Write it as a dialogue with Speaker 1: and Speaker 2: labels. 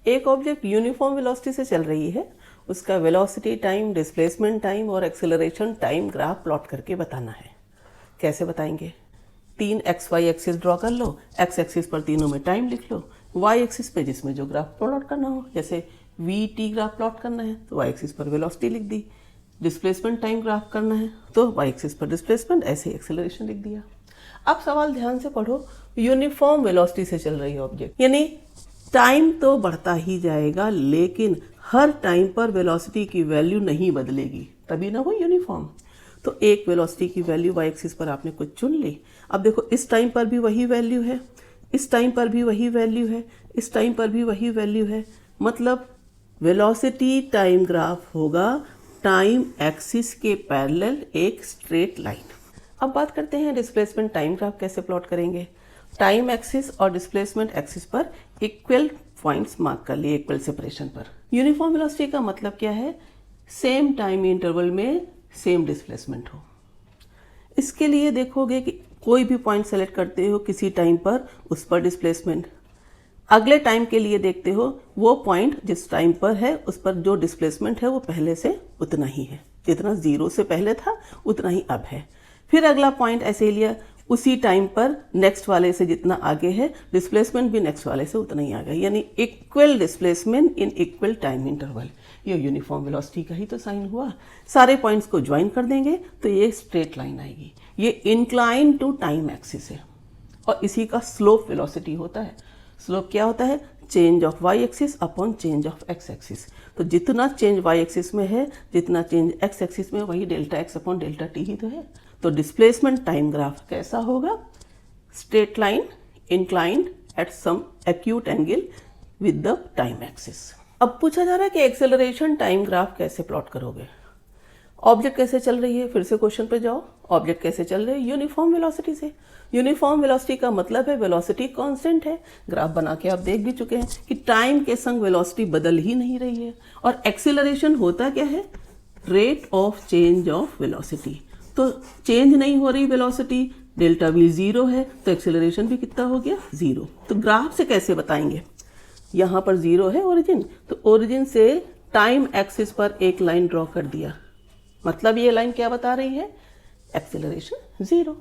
Speaker 1: एक object uniform velocity से चल रही है, उसका वेलोसिटी टाइम, डिस्प्लेसमेंट टाइम और एक्सेलरेशन टाइम ग्राफ प्लॉट करके बताना है। कैसे बताएंगे? 3 XY एक्सिस ड्रॉ कर लो, X एक्सिस पर तीनों में टाइम लिख लो, Y एक्सिस पे जिसमें जो ग्राफ प्लॉट करना हो, जैसे VT ग्राफ प्लॉट करना है तो Y एक्सिस पर वेलोसिटी लिख दी, डिस्प्लेसमेंट टाइम ग्राफ करना है तो Y एक्सिस पर डिस्प्लेसमेंट, ऐसे एक्सेलरेशन लिख दिया। अब सवाल ध्यान से पढ़ो, यूनिफॉर्म वेलोसिटी से चल रही है ऑब्जेक्ट, यानी टाइम तो बढ़ता ही जाएगा लेकिन हर टाइम पर वेलोसिटी की वैल्यू नहीं बदलेगी, तभी ना वो यूनिफॉर्म। तो एक वेलोसिटी की वैल्यू Y एक्सिस पर आपने कुछ चुन ली। अब देखो इस टाइम पर भी वही वैल्यू है, इस टाइम पर भी वही वैल्यू है, इस टाइम पर भी वही वैल्यू है, मतलब वेलोसिटी टाइम ग्राफ होगा टाइम एक्सिस के पैरेलल एक स्ट्रेट लाइन। अब बात करते हैं डिस्प्लेसमेंट टाइम ग्राफ कैसे प्लॉट करेंगे। टाइम एक्सिस और डिस्प्लेसमेंट एक्सिस पर इक्वल पॉइंट्स मार्क कर लिए, इक्वल सेपरेशन पर। यूनिफॉर्म वेलोसिटी का मतलब क्या है? सेम टाइम इंटरवल में सेम डिस्प्लेसमेंट हो। इसके लिए देखोगे कि कोई भी पॉइंट सेलेक्ट करते हो किसी टाइम पर, उस पर डिस्प्लेसमेंट, अगले टाइम के लिए देखते हो वो पॉइंट जिस टाइम पर है उस पर जो डिस्प्लेसमेंट है वो पहले से उतना ही है, जितना 0 से पहले था उतना ही अब है। फिर अगला पॉइंट ऐसे लिया, उसी टाइम पर नेक्स्ट वाले से जितना आगे है डिस्प्लेसमेंट भी नेक्स्ट वाले से उतना ही आगे, यानी equal displacement in equal time interval. ये यूनिफॉर्म वेलोसिटी का ही तो साइन हुआ। सारे पॉइंट्स को ज्वाइन कर देंगे तो ये स्ट्रेट लाइन आएगी। ये इंक्लाइन टू टाइम एक्सिस है और इसी का स्लोप वेलोसिटी होता है। स्लोप क्या होता है? Change of y axis upon change of x axis. तो जितना चेंज y एक्सिस में है, जितना चेंज x एक्सिस में, वही delta x upon delta t ही तो है। तो डिस्प्लेसमेंट टाइम ग्राफ कैसा होगा? Straight line inclined at some acute angle with the time axis. अब पूछा जा रहा है कि एक्सेलरेशन टाइम ग्राफ कैसे प्लॉट करोगे। ऑब्जेक्ट कैसे चल रही है? फिर से क्वेश्चन पे जाओ। ऑब्जेक्ट कैसे चल रही है? यूनिफॉर्म वेलोसिटी से। यूनिफॉर्म वेलोसिटी का मतलब है वेलोसिटी कांस्टेंट है। ग्राफ बना के आप देख भी चुके हैं कि टाइम के संग वेलोसिटी बदल ही नहीं रही है। और एक्सेलरेशन होता क्या है? Rate of change of velocity. तो चेंज नहीं हो रही वेलोसिटी, डेल्टा वी 0 है तो एक्सेलरेशन भी कितना हो गया? 0। तो ग्राफ से कैसे बताएंगे? यहाँ पर 0 है ओरिजिन, तो ओरिजिन से टाइम एक्सिस पर एक लाइन ड्रॉ कर दिया, मतलब ये लाइन क्या बता रही है? एक्सेलरेशन 0।